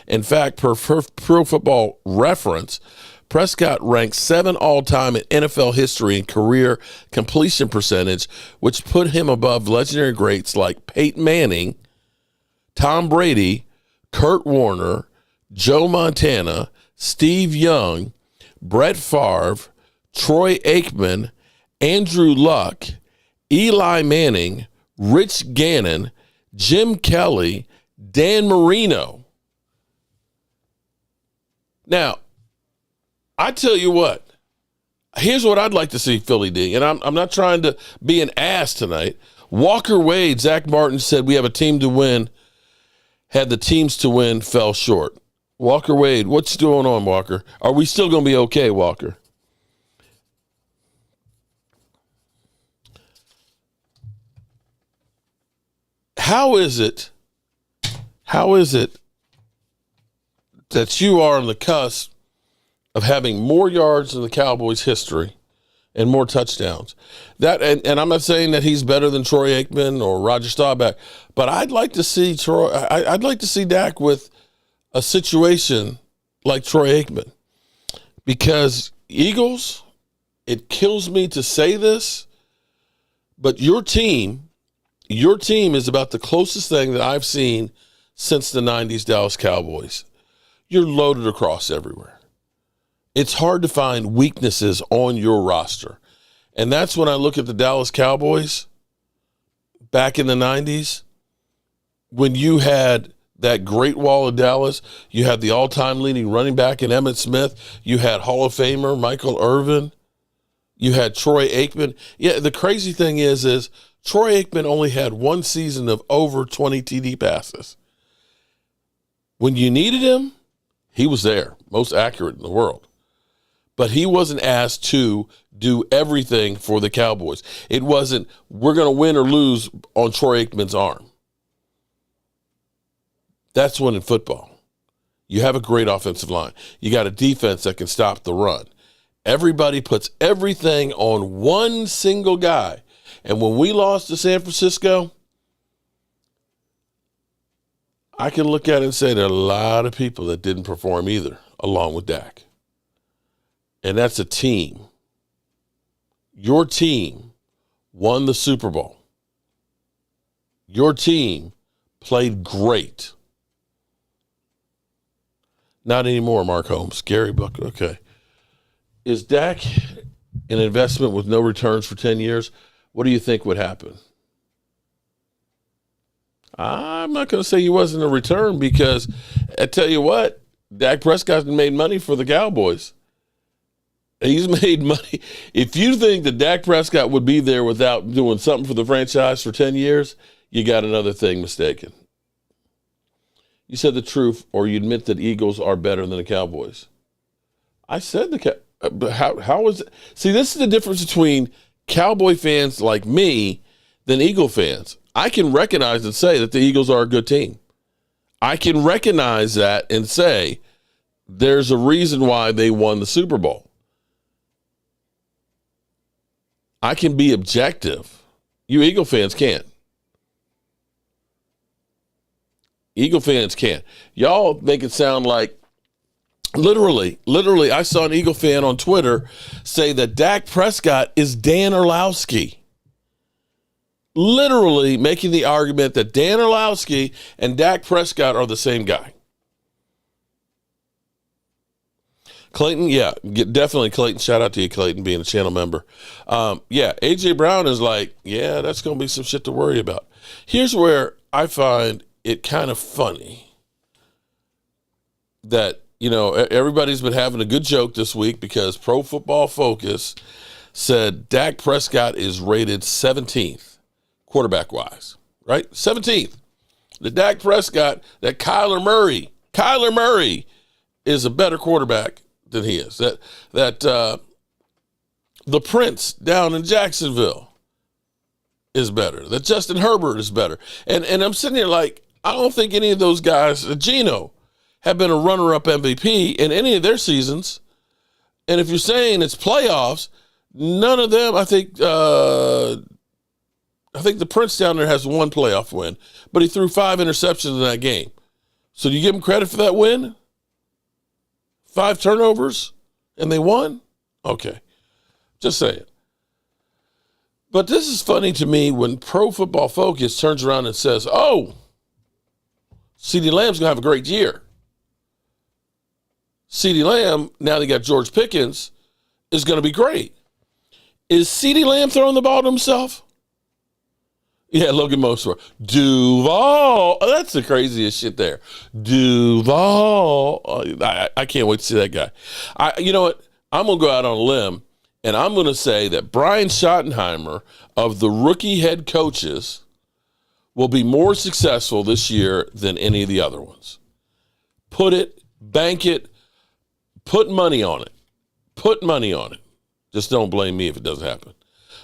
In fact, per Pro Football Reference, Prescott ranks 7 all-time in NFL history in career completion percentage, which put him above legendary greats like Peyton Manning, Tom Brady, Kurt Warner, Joe Montana, Steve Young, Brett Favre, Troy Aikman, Andrew Luck, Eli Manning, Rich Gannon, Jim Kelly, Dan Marino. Now, I tell you what, here's what I'd like to see, Philly D, and I'm not trying to be an ass tonight. Walker Wade, Zach Martin said we have a team to win, had the teams to win, fell short. Walker Wade, what's going on, Walker? Are we still going to be okay, Walker? How is it that you are on the cusp of having more yards in the Cowboys' history and more touchdowns? That and I'm not saying that he's better than Troy Aikman or Roger Staubach, but I'd like to see I'd like to see Dak with a situation like Troy Aikman, because Eagles, it kills me to say this, but your team is about the closest thing that I've seen since the 90s Dallas Cowboys. you're loaded across everywhere. It's hard to find weaknesses on your roster. And that's when I look at the Dallas Cowboys back in the 90s, when you had that great wall of Dallas, you had the all-time leading running back in Emmitt Smith, you had Hall of Famer Michael Irvin, you had Troy Aikman. Yeah, the crazy thing is Troy Aikman only had one season of over 20 TD passes. When you needed him, he was there, most accurate in the world. But he wasn't asked to do everything for the Cowboys. It wasn't, we're going to win or lose on Troy Aikman's arm. That's when in football, you have a great offensive line. You got a defense that can stop the run. Everybody puts everything on one single guy. And when we lost to San Francisco, I can look at it and say there are a lot of people that didn't perform either, along with Dak. And that's a team. Your team won the Super Bowl. Your team played great. Not anymore, Mark Holmes. Gary Buck. Okay. Is Dak an investment with no returns for 10 years? What do you think would happen? I'm not going to say he wasn't a return, because I tell you what, Dak Prescott made money for the Cowboys. He's made money. If you think that Dak Prescott would be there without doing something for the franchise for 10 years, you got another thing mistaken. You said the truth, or you admit that Eagles are better than the Cowboys. I said how is it? See, this is the difference between Cowboy fans like me than Eagle fans. I can recognize and say that the Eagles are a good team. I can recognize that and say there's a reason why they won the Super Bowl. I can be objective. You Eagle fans can't. Eagle fans can't. Y'all make it sound like literally, I saw an Eagle fan on Twitter say that Dak Prescott is Dan Orlovsky. Literally making the argument that Dan Orlovsky and Dak Prescott are the same guy. Clayton, yeah, definitely Clayton. Shout out to you, Clayton, being a channel member. Yeah, A.J. Brown is like, yeah, that's going to be some shit to worry about. Here's where I find it kind of funny that, you know, everybody's been having a good joke this week because Pro Football Focus said Dak Prescott is rated 17th quarterback-wise, right? 17th. The Dak Prescott, that Kyler Murray is a better quarterback than he is. That the Prince down in Jacksonville is better. That Justin Herbert is better. And I'm sitting here like, I don't think any of those guys, Geno, have been a runner-up MVP in any of their seasons. And if you're saying it's playoffs, none of them, I think the Prince down there has one playoff win, but he threw 5 interceptions in that game. So do you give him credit for that win? 5 turnovers and they won? Okay. Just saying. But this is funny to me when Pro Football Focus turns around and says, oh, CeeDee Lamb's going to have a great year. CeeDee Lamb, now they got George Pickens, is going to be great. Is CeeDee Lamb throwing the ball to himself? Yeah, Logan Mosler. Duval. Oh, that's the craziest shit there. Duval. I can't wait to see that guy. You know what? I'm going to go out on a limb, and I'm going to say that Brian Schottenheimer, of the rookie head coaches, will be more successful this year than any of the other ones. Put it, bank it, put money on it. Put money on it. Just don't blame me if it doesn't happen.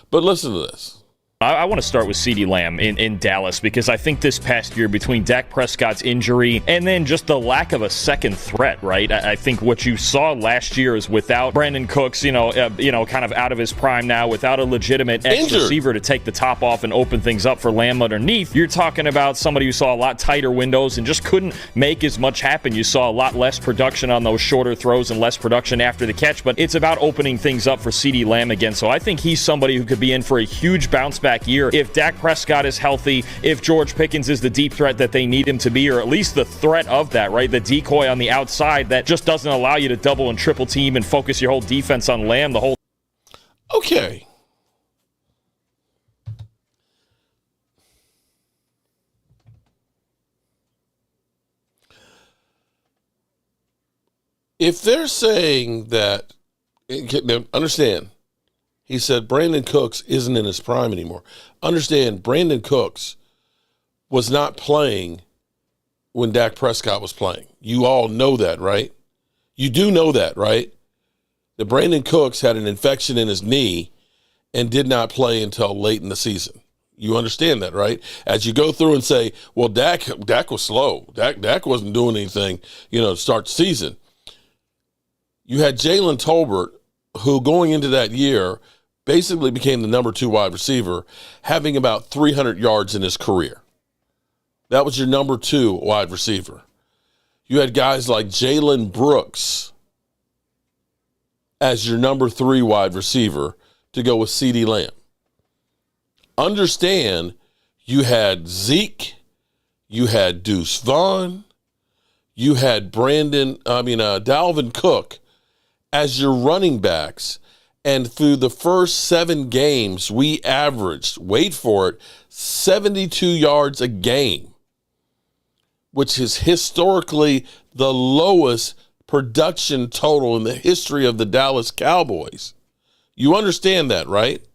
But listen to this. I want to start with CeeDee Lamb in Dallas, because I think this past year, between Dak Prescott's injury and then just the lack of a second threat, right? I think what you saw last year is without Brandon Cooks, kind of out of his prime now, without a legitimate receiver to take the top off and open things up for Lamb underneath, you're talking about somebody who saw a lot tighter windows and just couldn't make as much happen. You saw a lot less production on those shorter throws and less production after the catch, but it's about opening things up for CeeDee Lamb again. So I think he's somebody who could be in for a huge bounce back back year. If Dak Prescott is healthy, if George Pickens is the deep threat that they need him to be, or at least the threat of that, right? The decoy on the outside that just doesn't allow you to double and triple team and focus your whole defense on Lamb the whole. Okay. If they're saying that, understand, he said Brandon Cooks isn't in his prime anymore. Understand, Brandon Cooks was not playing when Dak Prescott was playing. You all know that, right? You do know that, right? That Brandon Cooks had an infection in his knee and did not play until late in the season. You understand that, right? As you go through and say, well, Dak was slow. Dak wasn't doing anything, to start the season. You had Jalen Tolbert, who going into that year basically became the number 2 wide receiver, having about 300 yards in his career. That was your number 2 wide receiver. You had guys like Jalen Brooks as your number 3 wide receiver to go with CeeDee Lamb. Understand, you had Zeke, you had Deuce Vaughn, you had Dalvin Cook as your running backs, and through the first 7 games, we averaged, wait for it, 72 yards a game, which is historically the lowest production total in the history of the Dallas Cowboys. You understand that, right?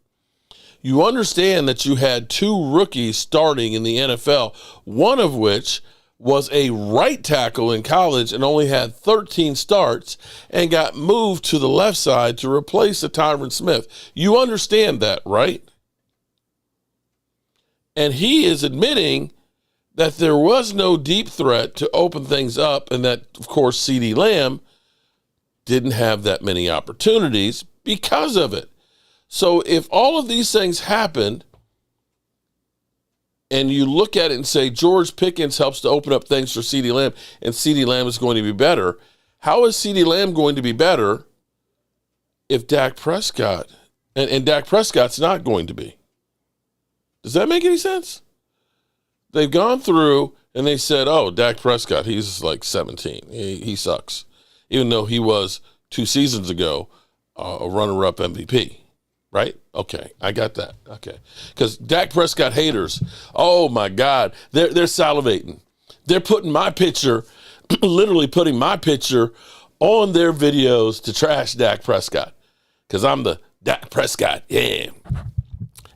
You understand that you had 2 rookies starting in the NFL, one of which was a right tackle in college and only had 13 starts and got moved to the left side to replace the Tyron Smith. You understand that, right? And he is admitting that there was no deep threat to open things up, and that, of course, CeeDee Lamb didn't have that many opportunities because of it. So if all of these things happened, and you look at it and say George Pickens helps to open up things for CeeDee Lamb, and CeeDee Lamb is going to be better, how is CeeDee Lamb going to be better if Dak Prescott, and Dak Prescott's not going to be? Does that make any sense? They've gone through and they said, oh, Dak Prescott, he's like 17. He sucks. Even though he was 2 seasons ago a runner-up MVP. Right? Okay, I got that. Okay. Because Dak Prescott haters, oh my God, they're salivating. They're putting my picture, literally putting my picture on their videos to trash Dak Prescott. Because I'm the Dak Prescott, yeah.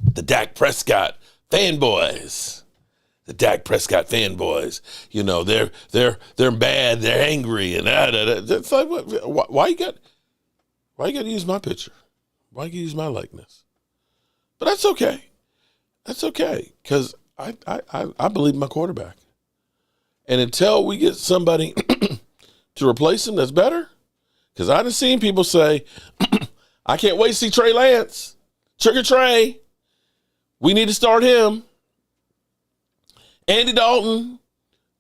The Dak Prescott fanboys. The Dak Prescott fanboys. They're bad, they're angry, and it's like, why you got to use my picture? Why can't you use my likeness? But that's okay. That's okay, because I believe in my quarterback. And until we get somebody to replace him that's better, because I done seen people say, I can't wait to see Trey Lance. Trigger Trey. We need to start him. Andy Dalton.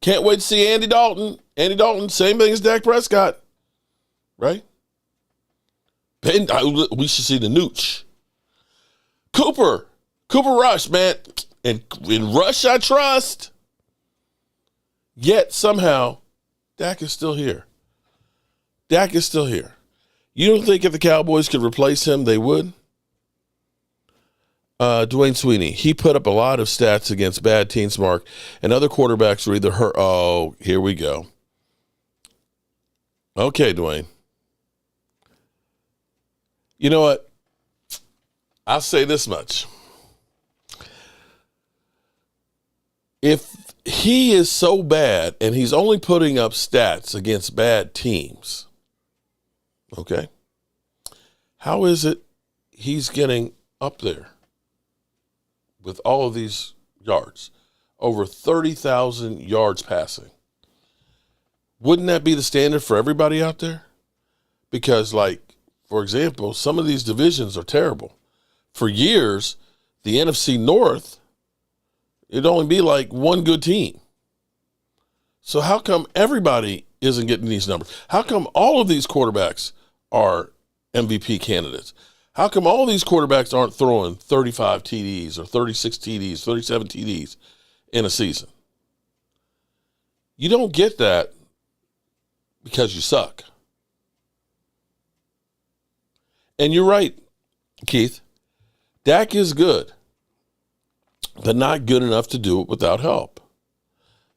Can't wait to see Andy Dalton. Andy Dalton, same thing as Dak Prescott. Right? We should see the Nooch. Cooper Rush, man. And in Rush I trust. Yet somehow, Dak is still here. Dak is still here. You don't think if the Cowboys could replace him, they would? Dwayne Sweeney, he put up a lot of stats against bad teams, Mark, and other quarterbacks were either hurt. Oh, here we go. Okay, Dwayne. You know what? I'll say this much. If he is so bad and he's only putting up stats against bad teams, okay, how is it he's getting up there with all of these yards? Over 30,000 yards passing. Wouldn't that be the standard for everybody out there? Because, for example, some of these divisions are terrible. For years, the NFC North, it'd only be like one good team. So how come everybody isn't getting these numbers? How come all of these quarterbacks are MVP candidates? How come all these quarterbacks aren't throwing 35 TDs or 36 TDs, 37 TDs in a season? You don't get that because you suck. And you're right, Keith. Dak is good, but not good enough to do it without help.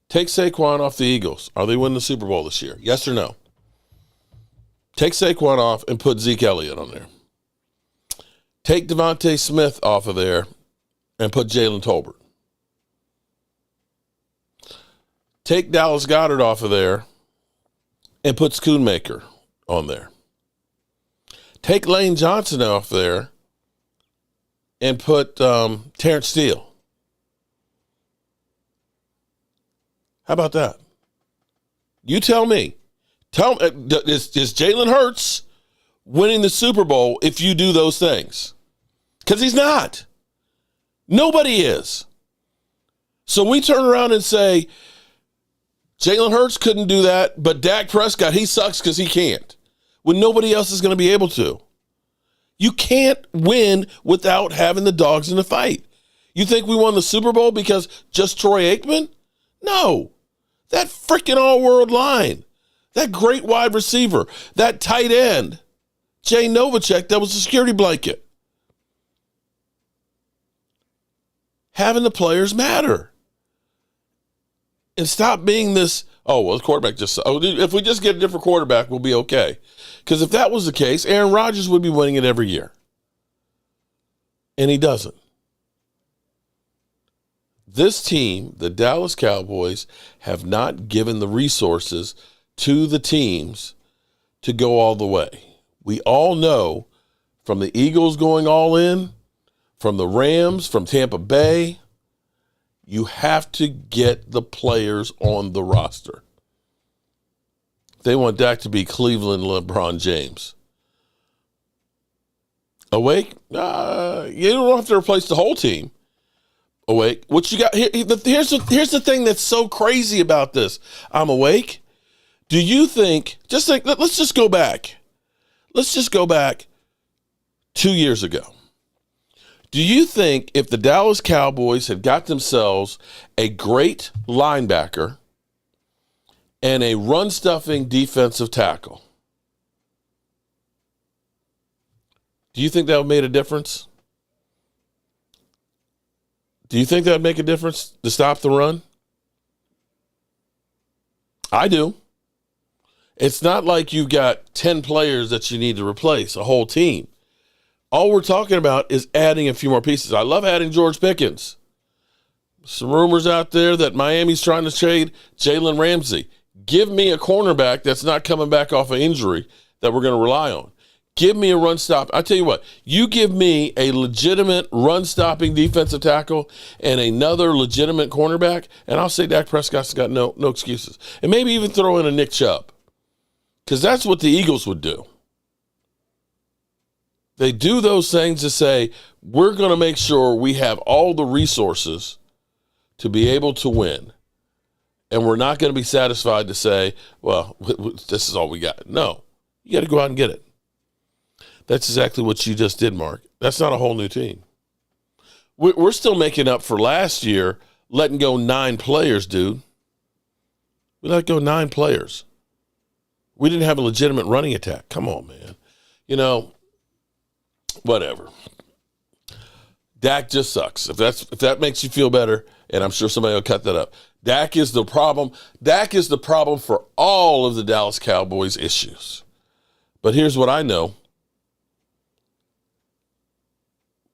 Take Saquon off the Eagles. Are they winning the Super Bowl this year? Yes or no? Take Saquon off and put Zeke Elliott on there. Take Devontae Smith off of there and put Jalen Tolbert. Take Dallas Goedert off of there and put Schoonmaker on there. Take Lane Johnson off there and put Terrence Steele. How about that? You tell me. Is Jalen Hurts winning the Super Bowl if you do those things? Because he's not. Nobody is. So we turn around and say, Jalen Hurts couldn't do that, but Dak Prescott, he sucks because he can't. When nobody else is going to be able to. You can't win without having the dogs in the fight. You think we won the Super Bowl because just Troy Aikman? No. That freaking all-world line. That great wide receiver. That tight end. Jay Novacek, that was a security blanket. Having the players matter. And stop being this, the quarterback if we just get a different quarterback, we'll be okay. Because if that was the case, Aaron Rodgers would be winning it every year. And he doesn't. This team, the Dallas Cowboys, have not given the resources to the teams to go all the way. We all know from the Eagles going all in, from the Rams, from Tampa Bay, you have to get the players on the roster. They want Dak to be Cleveland LeBron James. Awake? You don't have to replace the whole team. Awake. What you got here? Here's the thing that's so crazy about this. I'm awake. Do you think? Let's just go back. Let's just go back 2 years ago. Do you think if the Dallas Cowboys had got themselves a great linebacker and a run-stuffing defensive tackle, do you think that would have made a difference? Do you think that would make a difference to stop the run? I do. It's not like you've got 10 players that you need to replace, a whole team. All we're talking about is adding a few more pieces. I love adding George Pickens. Some rumors out there that Miami's trying to trade Jalen Ramsey. Give me a cornerback that's not coming back off an injury that we're going to rely on. Give me a run stop. I tell you what, you give me a legitimate run-stopping defensive tackle and another legitimate cornerback, and I'll say Dak Prescott's got no excuses. And maybe even throw in a Nick Chubb, because that's what the Eagles would do. They do those things to say, we're going to make sure we have all the resources to be able to win. And we're not going to be satisfied to say, well, this is all we got. No, you got to go out and get it. That's exactly what you just did, Mark. That's not a whole new team. We're still making up for last year letting go 9 players, dude. We let go 9 players. We didn't have a legitimate running attack. Come on, man. Whatever. Dak just sucks. If that makes you feel better, and I'm sure somebody will cut that up. Dak is the problem. Dak is the problem for all of the Dallas Cowboys issues. But here's what I know.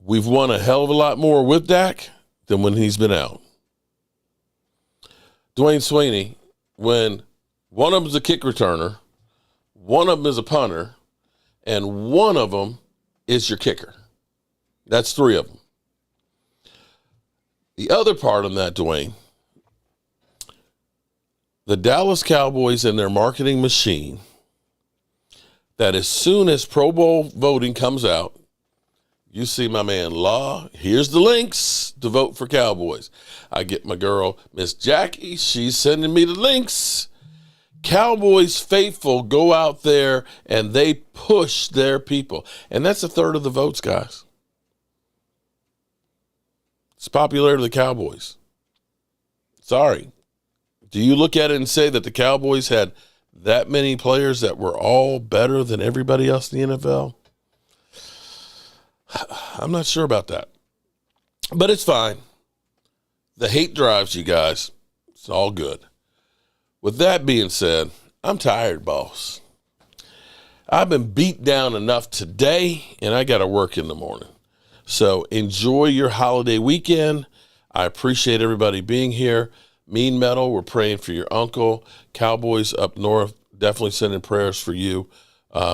We've won a hell of a lot more with Dak than when he's been out. Dwayne Sweeney, when one of them is a kick returner, one of them is a punter, and one of them is your kicker. That's 3 of them. The other part on that, Dwayne, the Dallas Cowboys and their marketing machine, that as soon as Pro Bowl voting comes out, you see my man Law, here's the links to vote for Cowboys. I get my girl, Miss Jackie, she's sending me the links. Cowboys faithful go out there and they push their people. And that's a third of the votes, guys. It's the popularity of the Cowboys. Sorry. Do you look at it and say that the Cowboys had that many players that were all better than everybody else in the NFL? I'm not sure about that. But it's fine. The hate drives you guys. It's all good. With that being said, I'm tired, boss. I've been beat down enough today, and I got to work in the morning. So enjoy your holiday weekend. I appreciate everybody being here. Mean Metal, we're praying for your uncle. Cowboys up north, definitely sending prayers for you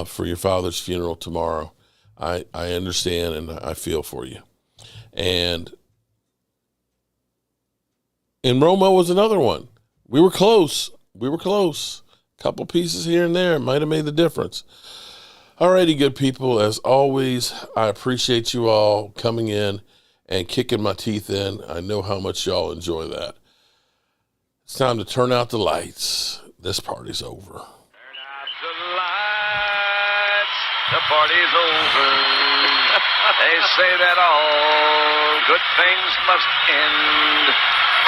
for your father's funeral tomorrow. I understand and I feel for you. And Romo was another one. We were close. Couple pieces here and there might have made the difference. All righty, good people. As always, I appreciate you all coming in and kicking my teeth in. I know how much y'all enjoy that. It's time to turn out the lights. This party's over. Turn out the lights. The party's over. They say that all good things must end.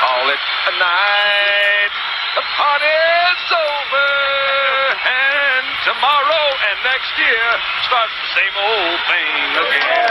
Call it a night. The party's over. And tomorrow and next year starts the same old thing again.